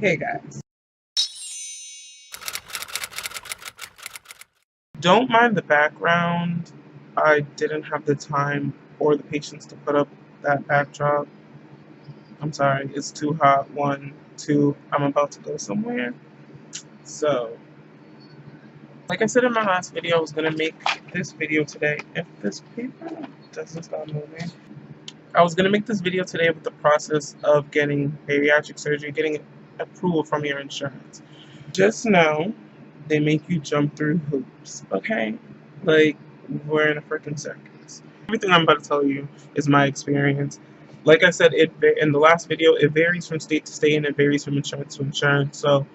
Hey guys, don't mind the background. I didn't have the time or the patience to put up that backdrop. I'm sorry, it's too hot. One, two, I'm about to go somewhere. So, like I said in my last video, I was gonna make this video today. If this paper doesn't stop moving, I was gonna make this video today with the process of getting bariatric surgery, getting approval from your insurance. Just know they make you jump through hoops, okay? Like, we're in a freaking circus. Everything I'm about to tell you is my experience. Like I said, in the last video, it varies from state to state and it varies from insurance to insurance. So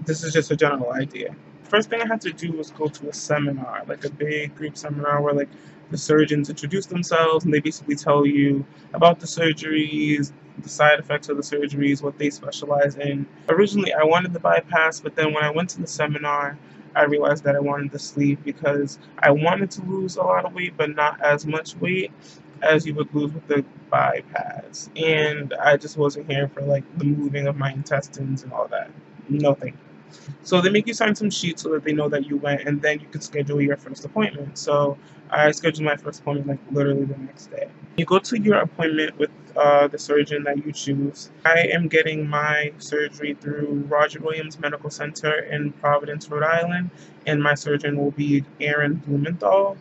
this is just a general idea. First thing I had to do was go to a seminar, like a big group seminar where like the surgeons introduce themselves and they basically tell you about the surgeries, the side effects of the surgeries, what they specialize in. Originally, I wanted the bypass, but then when I went to the seminar, I realized that I wanted the sleeve because I wanted to lose a lot of weight, but not as much weight as you would lose with the bypass. And I just wasn't here for like the moving of my intestines and all that. No thank you. So they make you sign some sheets so that they know that you went, and then you can schedule your first appointment. So I scheduled my first appointment like literally the next day. You go to your appointment with the surgeon that you choose. I am getting my surgery through Roger Williams Medical Center in Providence, Rhode Island, and my surgeon will be Aaron Blumenthal.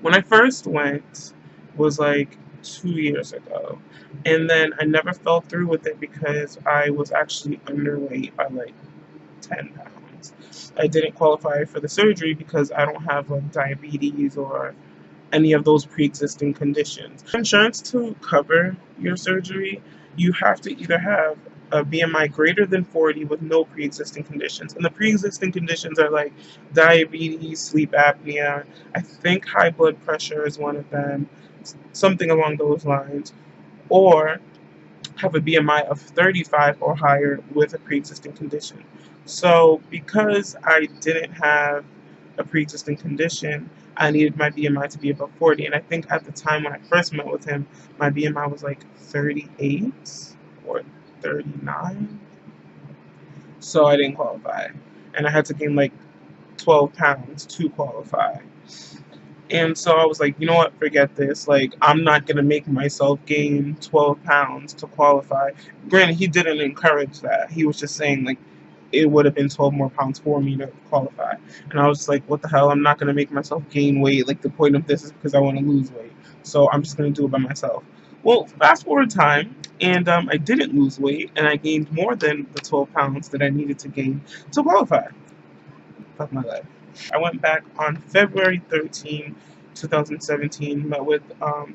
When I first went was like 2 years ago, and then I never fell through with it because I was actually underweight by like 10 pounds. I didn't qualify for the surgery because I don't have like diabetes or any of those pre-existing conditions. For insurance to cover your surgery, you have to either have a BMI greater than 40 with no pre-existing conditions. And the pre-existing conditions are like diabetes, sleep apnea, I think high blood pressure is one of them, something along those lines, or have a BMI of 35 or higher with a pre-existing condition. So because I didn't have a pre-existing condition, I needed my BMI to be above 40. And I think at the time when I first met with him, my BMI was like 38 or 39. So I didn't qualify. And I had to gain like 12 pounds to qualify. And so I was like, you know what, forget this. Like, I'm not going to make myself gain 12 pounds to qualify. Granted, he didn't encourage that. He was just saying, like, it would have been 12 more pounds for me to qualify. And I was just like, what the hell? I'm not going to make myself gain weight. Like, the point of this is because I want to lose weight. So I'm just going to do it by myself. Well, fast forward time, and I didn't lose weight, and I gained more than the 12 pounds that I needed to gain to qualify. Fuck my life. I went back on February 13, 2017, met with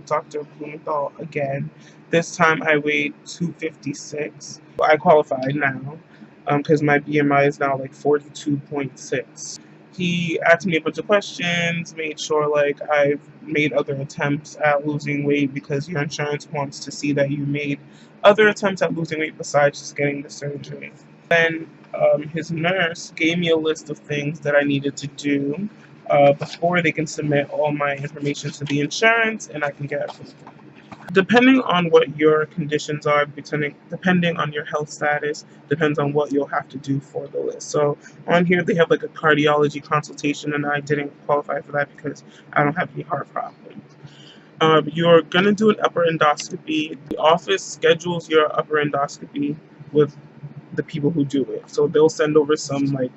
Dr. Blumenthal again. This time I weighed 256. I qualified now because my BMI is now like 42.6. He asked me a bunch of questions, made sure like I've made other attempts at losing weight because your insurance wants to see that you made other attempts at losing weight besides just getting the surgery. Then his nurse gave me a list of things that I needed to do before they can submit all my information to the insurance and I can get approved. Depending on what your conditions are, depending on your health status, depends on what you'll have to do for the list. So on here they have like a cardiology consultation, and I didn't qualify for that because I don't have any heart problems. You're going to do an upper endoscopy. The office schedules your upper endoscopy with the people who do it. So they'll send over some like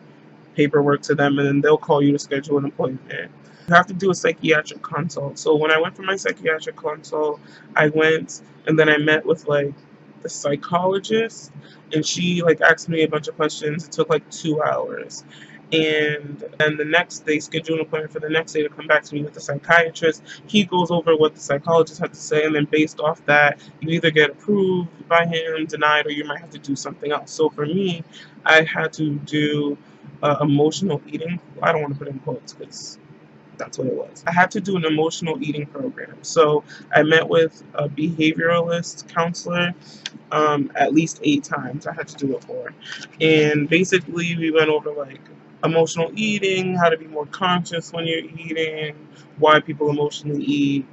paperwork to them, and then they'll call you to schedule an appointment. You have to do a psychiatric consult. So when I went for my psychiatric consult, I went and then I met with like the psychologist, and she like asked me a bunch of questions. It took like 2 hours. And then the next day, schedule an appointment for the next day to come back to me with the psychiatrist. He goes over what the psychologist had to say, and then based off that, you either get approved by him, denied, or you might have to do something else. So for me, I had to do emotional eating. I don't want to put in quotes because that's what it was. I had to do an emotional eating program. So I met with a behavioralist counselor at least 8 times. I had to do it for. And basically we went over like emotional eating, how to be more conscious when you're eating, why people emotionally eat,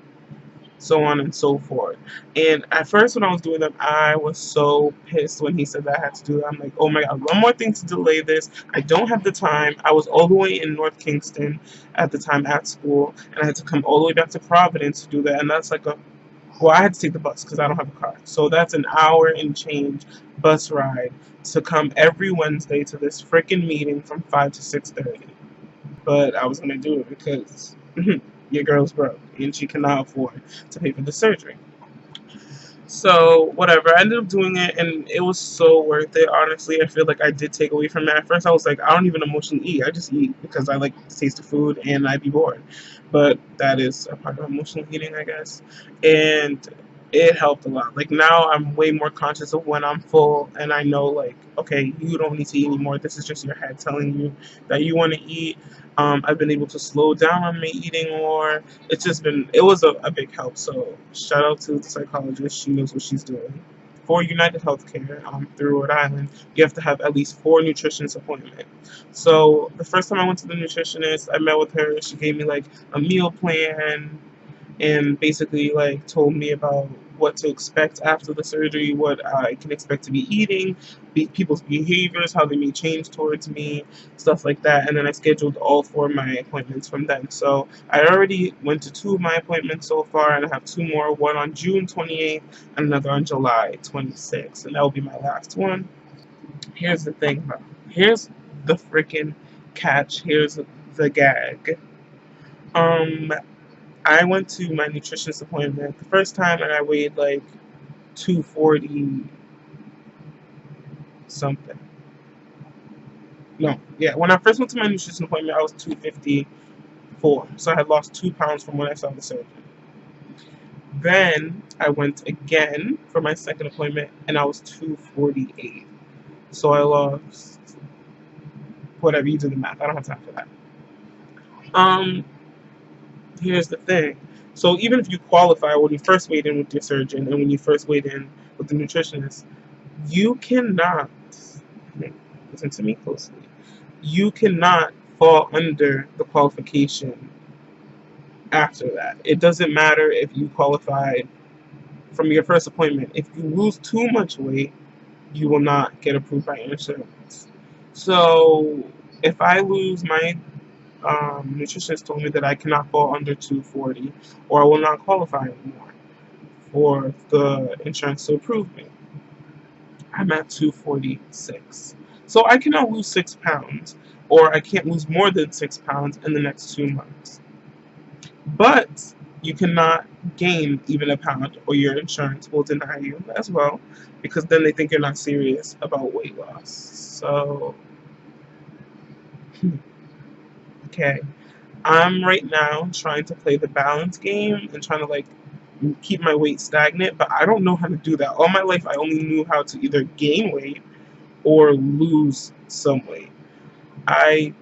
so on and so forth. And at first, when I was doing them, I was so pissed when he said that I had to do that. I'm like, oh my god, one more thing to delay this. I don't have the time. I was all the way in North Kingston at the time at school, and I had to come all the way back to Providence to do that. And that's like a, well, I had to take the bus because I don't have a car. So that's an hour and change bus ride to come every Wednesday to this freaking meeting from 5 to 6:30. But I was going to do it because your girl's broke and she cannot afford to pay for the surgery. So whatever, I ended up doing it, and it was so worth it. Honestly, I feel like I did take away from it. At first, I was like, I don't even emotionally eat. I just eat because I like the taste of food and I'd be bored. But that is a part of emotional eating, I guess. And it helped a lot. Like now, I'm way more conscious of when I'm full, and I know like, okay, you don't need to eat anymore. This is just your head telling you that you want to eat. I've been able to slow down on my eating more. It's just been, it was a big help. So shout out to the psychologist. She knows what she's doing. For United Healthcare through Rhode Island, you have to have at least 4 nutritionist appointments. So the first time I went to the nutritionist, I met with her. She gave me like a meal plan and basically like told me about what to expect after the surgery, what I can expect to be eating, people's behaviors, how they may change towards me, stuff like that. And then I scheduled all 4 of my appointments from then. So I already went to 2 of my appointments so far, and I have 2 more, one on June 28th and another on July 26th, and that will be my last one. Here's the thing, though. Here's the freaking catch. Here's the gag. Um, I went to my nutritionist appointment the first time, and I weighed like 240 something. No, yeah, when I first went to my nutrition appointment, I was 254. So I had lost 2 pounds from when I saw the surgeon. Then I went again for my second appointment, and I was 248. So I lost, whatever, you do the math. I don't have time for that. Um, Here's the thing. So even if you qualify when you first weighed in with your surgeon and when you first weighed in with the nutritionist, you cannot, listen to me closely, you cannot fall under the qualification after that. It doesn't matter if you qualified from your first appointment. If you lose too much weight, you will not get approved by insurance. So if I lose my nutritionist told me that I cannot fall under 240 or I will not qualify anymore for the insurance to approve me. I'm at 246. So I cannot lose 6 pounds, or I can't lose more than 6 pounds in the next 2 months. But you cannot gain even a pound, or your insurance will deny you as well, because then they think you're not serious about weight loss. So, okay. I'm right now trying to play the balance game and trying to like keep my weight stagnant, but I don't know how to do that. All my life, I only knew how to either gain weight or lose some weight. I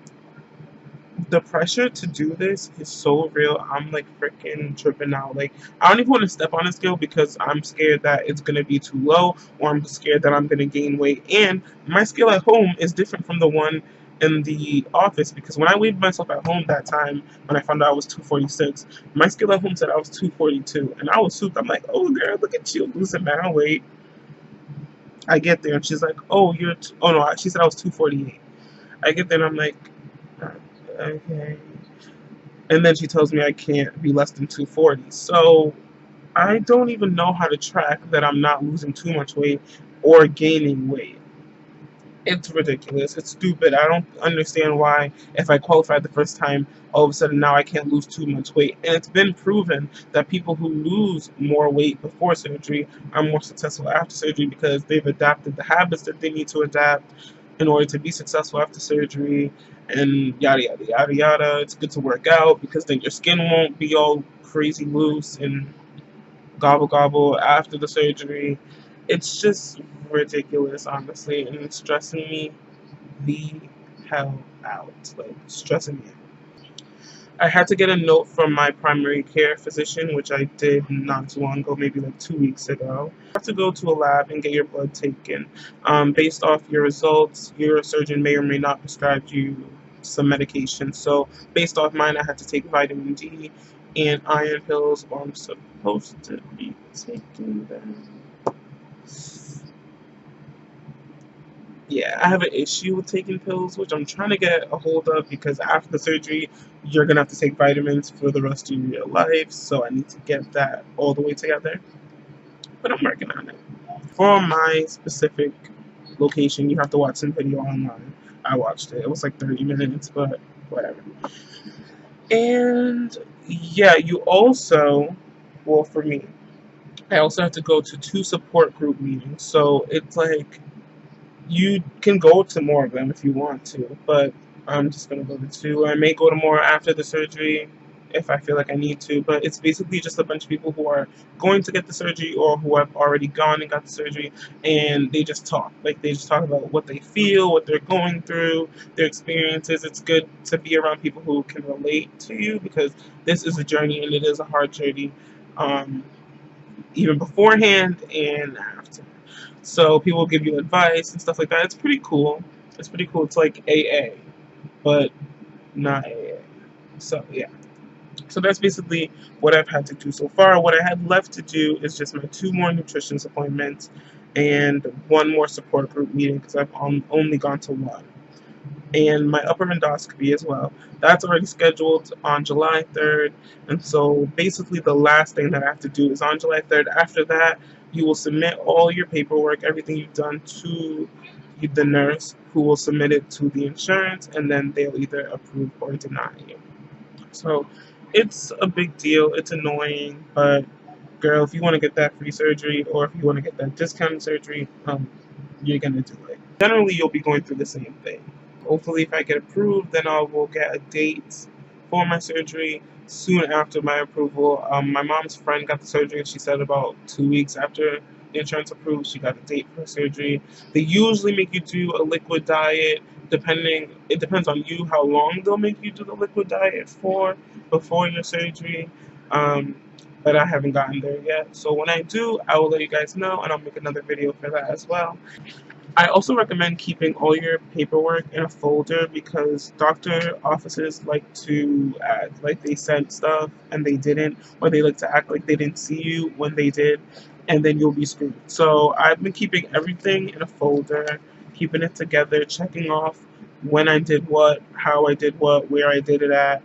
The pressure to do this is so real. I'm like freaking tripping out. Like I don't even want to step on a scale because I'm scared that it's gonna be too low, or I'm scared that I'm gonna gain weight. And my scale at home is different from the one in the office, because when I weighed myself at home that time, when I found out I was 246, my scale at home said I was 242, and I was souped. I'm like, oh girl, look at you losing that weight. I get there and she's like, oh oh no, she said I was 248. I get there and I'm like, okay. And then she tells me I can't be less than 240. So I don't even know how to track that I'm not losing too much weight or gaining weight. It's ridiculous. It's stupid. I don't understand why, if I qualified the first time, all of a sudden now I can't lose too much weight. And it's been proven that people who lose more weight before surgery are more successful after surgery because they've adapted the habits that they need to adapt in order to be successful after surgery, and yada yada yada yada. It's good to work out because then your skin won't be all crazy loose and gobble gobble after the surgery. It's just ridiculous, honestly, and it's stressing me the hell out. Like, stressing me out. I had to get a note from my primary care physician, which I did not too long ago, maybe like 2 weeks ago. You have to go to a lab and get your blood taken. Based off your results, your surgeon may or may not prescribe you some medication. So based off mine, I had to take vitamin D and iron pills, or I'm supposed to be taking them. Yeah, I have an issue with taking pills, which I'm trying to get a hold of because after the surgery, you're gonna have to take vitamins for the rest of your life. So I need to get that all the way together. But I'm working on it. For my specific location, you have to watch some video online. I watched it. It was like 30 minutes, but whatever. And yeah, you also, well, for me, I also have to go to 2 support group meetings. So it's like you can go to more of them if you want to, but I'm just gonna go to 2. I may go to more after the surgery if I feel like I need to, but it's basically just a bunch of people who are going to get the surgery or who have already gone and got the surgery, and they just talk. Like, they just talk about what they feel, what they're going through, their experiences. It's good to be around people who can relate to you because this is a journey and it is a hard journey, um, even beforehand and after. So people give you advice and stuff like that. It's pretty cool. It's pretty cool. It's like AA, but not AA. So yeah. So that's basically what I've had to do so far. What I had left to do is just my 2 more nutrition appointments and 1 more support group meeting because I've only gone to 1, and my upper endoscopy as well. That's already scheduled on July 3rd. And so basically the last thing that I have to do is on July 3rd. After that, you will submit all your paperwork, everything you've done, to the nurse, who will submit it to the insurance, and then they'll either approve or deny you. So it's a big deal. It's annoying, but girl, if you want to get that free surgery or if you want to get that discounted surgery, you're gonna do it. Generally, you'll be going through the same thing. Hopefully, if I get approved, then I will get a date for my surgery soon after my approval. My mom's friend got the surgery, and she said about 2 weeks after the insurance approved, she got a date for surgery. They usually make you do a liquid diet. It depends on you how long they'll make you do the liquid diet for before your surgery. Um, but I haven't gotten there yet. So when I do, I will let you guys know, and I'll make another video for that as well. I also recommend keeping all your paperwork in a folder because doctor offices like to act like they sent stuff and they didn't, or they like to act like they didn't see you when they did, and then you'll be screwed. So I've been keeping everything in a folder, keeping it together, checking off when I did what, how I did what, where I did it at,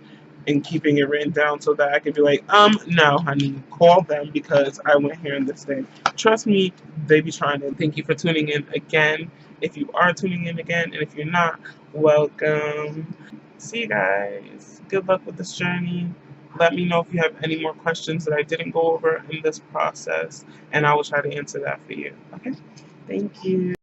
and keeping it written down so that I could be like, no, honey, call them because I went here on this day. Trust me, they be trying to. Thank you for tuning in again. If you are tuning in again, and if you're not, welcome. See you guys. Good luck with this journey. Let me know if you have any more questions that I didn't go over in this process, and I will try to answer that for you. Okay? Thank you.